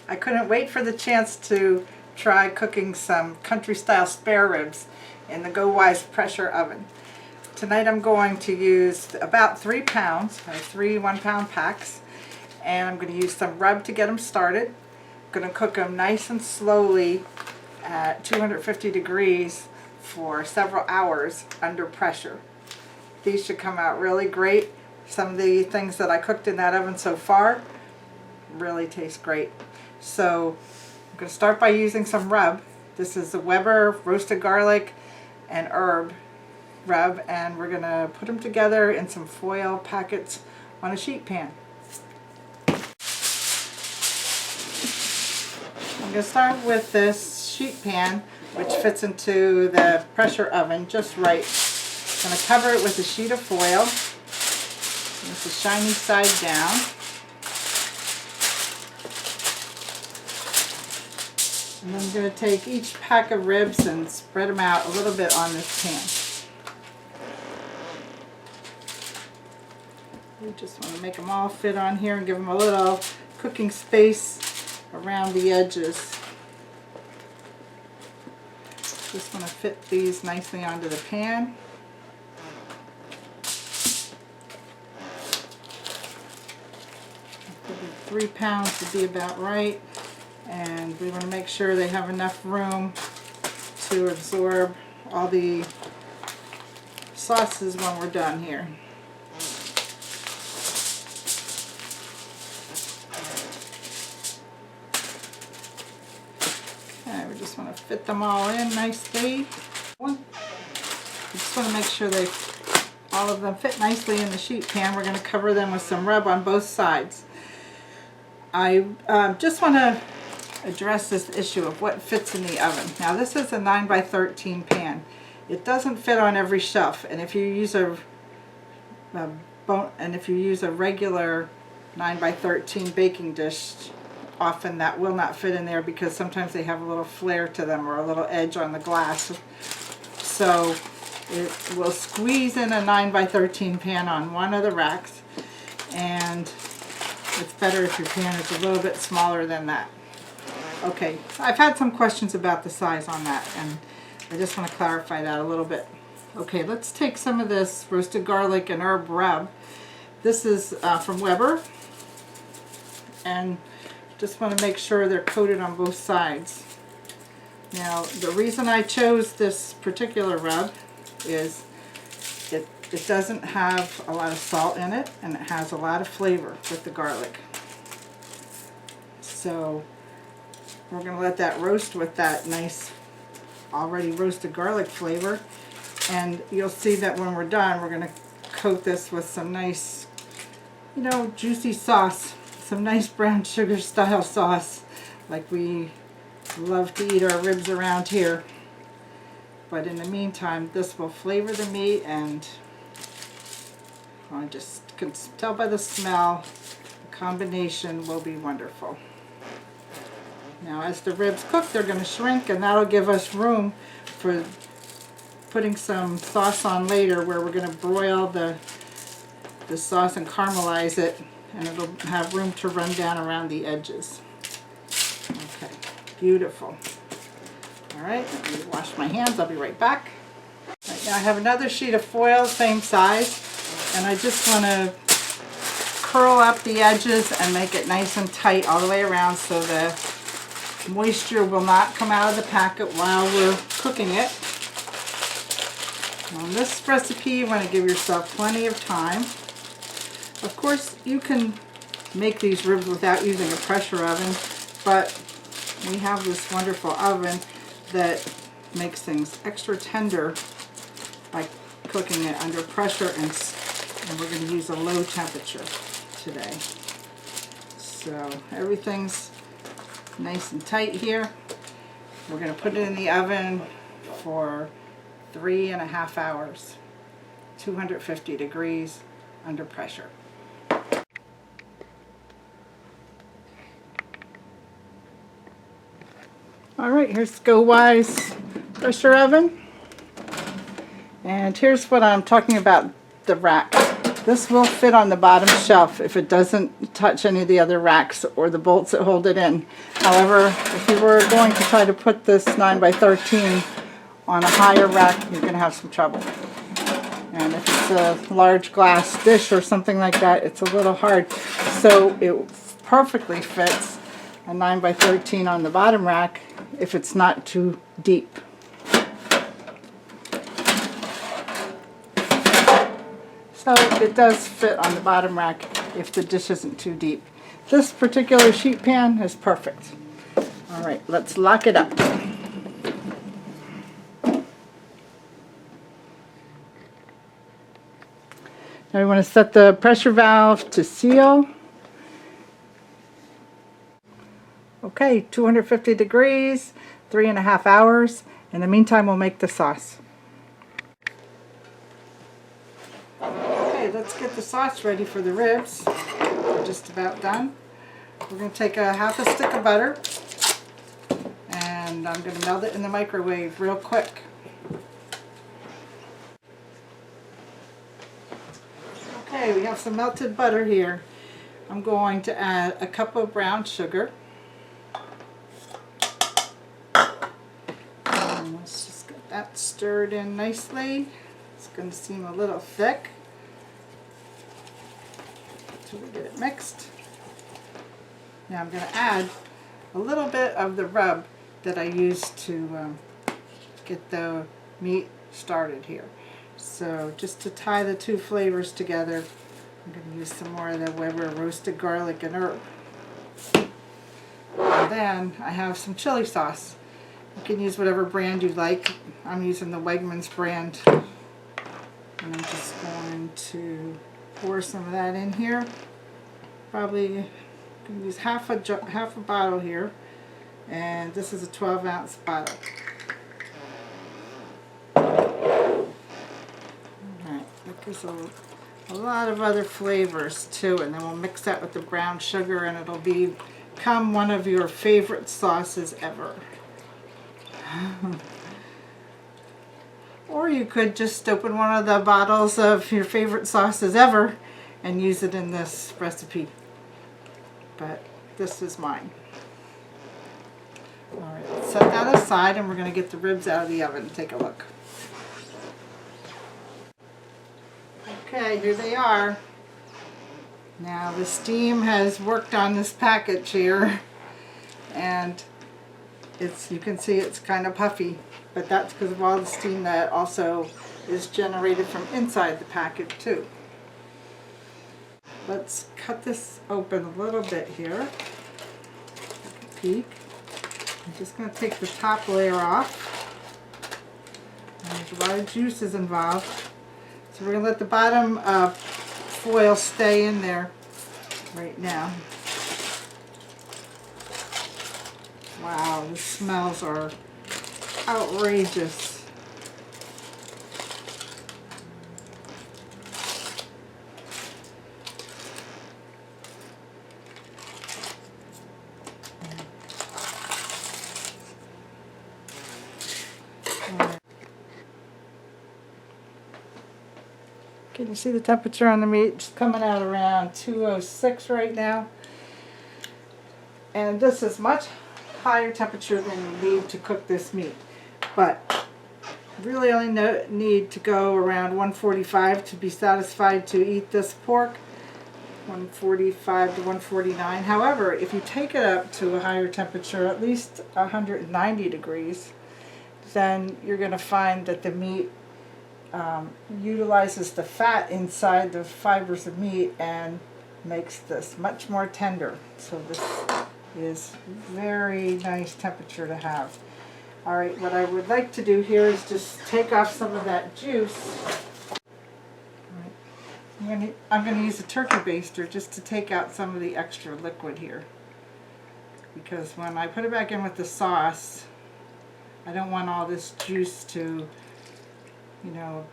I couldn't wait for the chance to try cooking some country style spare ribs in the GoWise pressure oven. Tonight I'm going to use about 3 pounds, or 3 1-pound packs, and I'm going to use some rub to get them started. I'm going to cook them nice and slowly at 250 degrees for several hours under pressure. These should come out really great. Some of the things that I cooked in that oven so far really taste great. So I'm going to start by using some rub. This is the Weber roasted garlic and herb rub, and we're going to put them together in some foil packets on a sheet pan. I'm going to start with this sheet pan, which fits into the pressure oven just right. I'm going to cover it with a sheet of foil with the shiny side down. And I'm going to take each pack of ribs and spread them out a little bit on this pan. We just want to make them all fit on here and give them a little cooking space around the edges. Just want to fit these nicely onto the pan. I figured 3 pounds would be about right, and we want to make sure they have enough room to absorb all the sauces when we're done here. Okay, we just want to fit them all in nicely. We just want to make sure all of them fit nicely in the sheet pan. We're going to cover them with some rub on both sides. I just want to address this issue of what fits in the oven. Now this is a 9x13 pan. It doesn't fit on every shelf, and if you use a regular 9x13 baking dish, often that will not fit in there because sometimes they have a little flare to them or a little edge on the glass. So it will squeeze in a 9x13 pan on one of the racks, and it's better if your pan is a little bit smaller than that. Okay, I've had some questions about the size on that, and I just want to clarify that a little bit. Okay, let's take some of this roasted garlic and herb rub. This is from Weber, and just want to make sure they're coated on both sides. Now, the reason I chose this particular rub is it doesn't have a lot of salt in it, and it has a lot of flavor with the garlic. So we're going to let that roast with that nice already roasted garlic flavor, and you'll see that when we're done we're going to coat this with some nice, juicy sauce, some nice brown sugar style sauce like we love to eat our ribs around here. But in the meantime, this will flavor the meat, and I just can tell by the smell the combination will be wonderful. Now as the ribs cook, they're going to shrink, and that'll give us room for putting some sauce on later, where we're going to broil the sauce and caramelize it, and it'll have room to run down around the edges. Okay, beautiful. Alright, let me wash my hands, I'll be right back. Right, now I have another sheet of foil, same size, and I just want to curl up the edges and make it nice and tight all the way around so the moisture will not come out of the packet while we're cooking it. On this recipe, you want to give yourself plenty of time. Of course, you can make these ribs without using a pressure oven, but we have this wonderful oven that makes things extra tender by cooking it under pressure, and we're going to use a low temperature today. So everything's nice and tight here. We're going to put it in the oven for 3.5 hours, 250 degrees under pressure. Alright, here's GoWise pressure oven. And here's what I'm talking about, the rack. This will fit on the bottom shelf if it doesn't touch any of the other racks or the bolts that hold it in. However, if you were going to try to put this 9 by 13 on a higher rack, you're going to have some trouble. And if it's a large glass dish or something like that, it's a little hard. So it perfectly fits a 9 by 13 on the bottom rack if it's not too deep. So it does fit on the bottom rack if the dish isn't too deep. This particular sheet pan is perfect. All right, let's lock it up. Now we want to set the pressure valve to seal. Okay, 250 degrees, 3.5 hours. In the meantime, we'll make the sauce. Okay, let's get the sauce ready for the ribs. We're just about done. We're going to take a half a stick of butter, and I'm going to melt it in the microwave real quick. Okay, we have some melted butter here. I'm going to add a cup of brown sugar. And let's just get that stirred in nicely. It's going to seem a little thick until we get it mixed. Now I'm going to add a little bit of the rub that I used to get the meat started here. So just to tie the two flavors together, I'm going to use some more of the Weber roasted garlic and herb. And then I have some chili sauce. You can use whatever brand you like. I'm using the Wegmans brand. And I'm just going to pour some of that in here. Probably going to use half a bottle here. And this is a 12-ounce bottle. That gives a lot of other flavors too, and then we'll mix that with the brown sugar and it'll become one of your favorite sauces ever. Or you could just open one of the bottles of your favorite sauces ever and use it in this recipe. But this is mine. Alright, let's set that aside and we're going to get the ribs out of the oven and take a look. Okay, here they are. Now the steam has worked on this package here, and you can see it's kind of puffy, but that's because of all the steam that also is generated from inside the package too. Let's cut this open a little bit here. Take a peek. I'm just going to take the top layer off. And there's a lot of juices involved. So we're going to let the bottom foil stay in there right now. Wow, the smells are outrageous. Can you see the temperature on the meat? It's coming out around 206 right now. And this is much higher temperature than you need to cook this meat. But really only need to go around 145 to be satisfied to eat this pork. 145 to 149. However, if you take it up to a higher temperature, at least 190 degrees, then you're going to find that the meat utilizes the fat inside the fibers of meat and makes this much more tender. So this is very nice temperature to have. Alright, what I would like to do here is just take off some of that juice. Right. I'm going to use a turkey baster just to take out some of the extra liquid here. Because when I put it back in with the sauce, I don't want all this juice to, you know,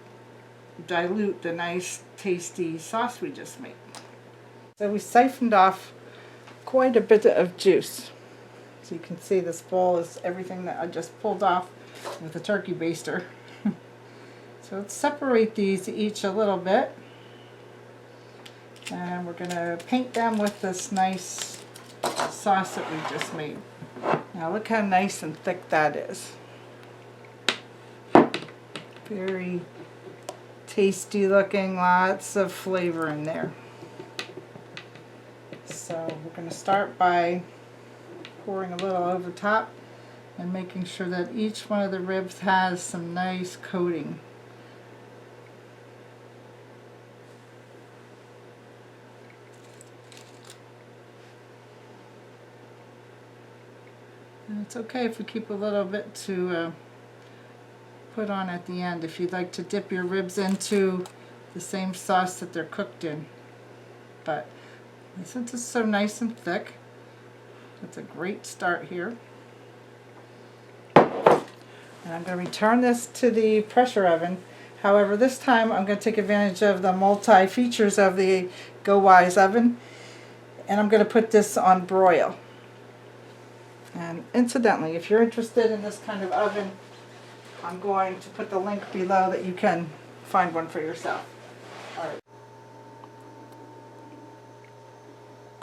dilute the nice tasty sauce we just made. So we siphoned off quite a bit of juice. So you can see this bowl is everything that I just pulled off with the turkey baster. So let's separate these each a little bit. And we're going to paint them with this nice sauce that we just made. Now look how nice and thick that is. Very tasty looking, lots of flavor in there. So we're going to start by pouring a little over top and making sure that each one of the ribs has some nice coating. And it's okay if we keep a little bit to put on at the end if you'd like to dip your ribs into the same sauce that they're cooked in. But since it's so nice and thick, that's a great start here. And I'm going to return this to the pressure oven. However, this time I'm going to take advantage of the multi-features of the GoWise oven, and I'm going to put this on broil. And incidentally, if you're interested in this kind of oven, I'm going to put the link below that you can find one for yourself. All right.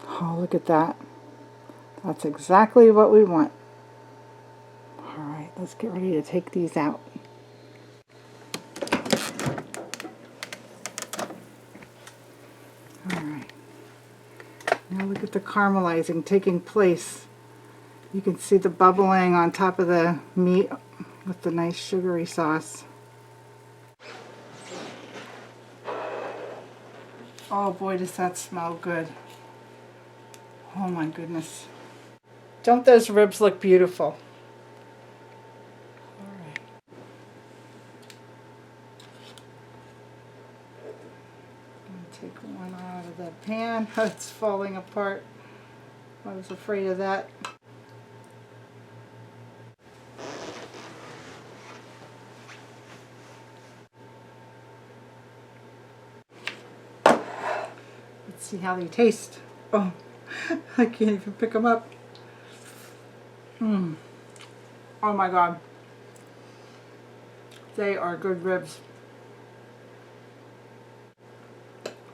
Oh, look at that. That's exactly what we want. All right, let's get ready to take these out. All right. Now look at the caramelizing taking place. You can see the bubbling on top of the meat with the nice sugary sauce. Oh boy, does that smell good. Oh my goodness. Don't those ribs look beautiful? All right. Take one out of the pan. It's falling apart. I was afraid of that. Let's see how they taste. Oh, I can't even pick them up. Oh my God. They are good ribs.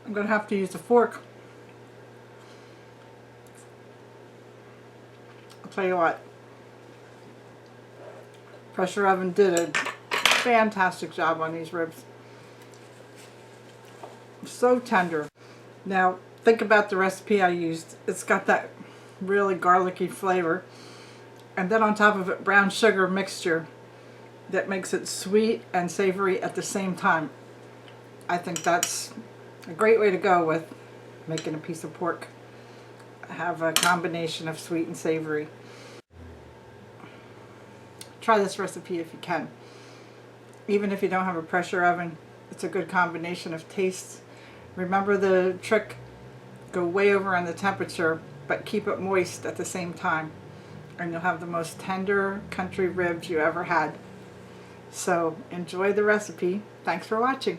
I'm going to have to use a fork. I'll tell you what. Pressure oven did a fantastic job on these ribs. So tender. Now, think about the recipe I used. It's got that really garlicky flavor. And then on top of it, brown sugar mixture that makes it sweet and savory at the same time. I think that's a great way to go with making a piece of pork. Have a combination of sweet and savory. Try this recipe if you can. Even if you don't have a pressure oven, it's a good combination of tastes. Remember the trick, go way over on the temperature, but keep it moist at the same time. And you'll have the most tender country ribs you ever had. So enjoy the recipe. Thanks for watching.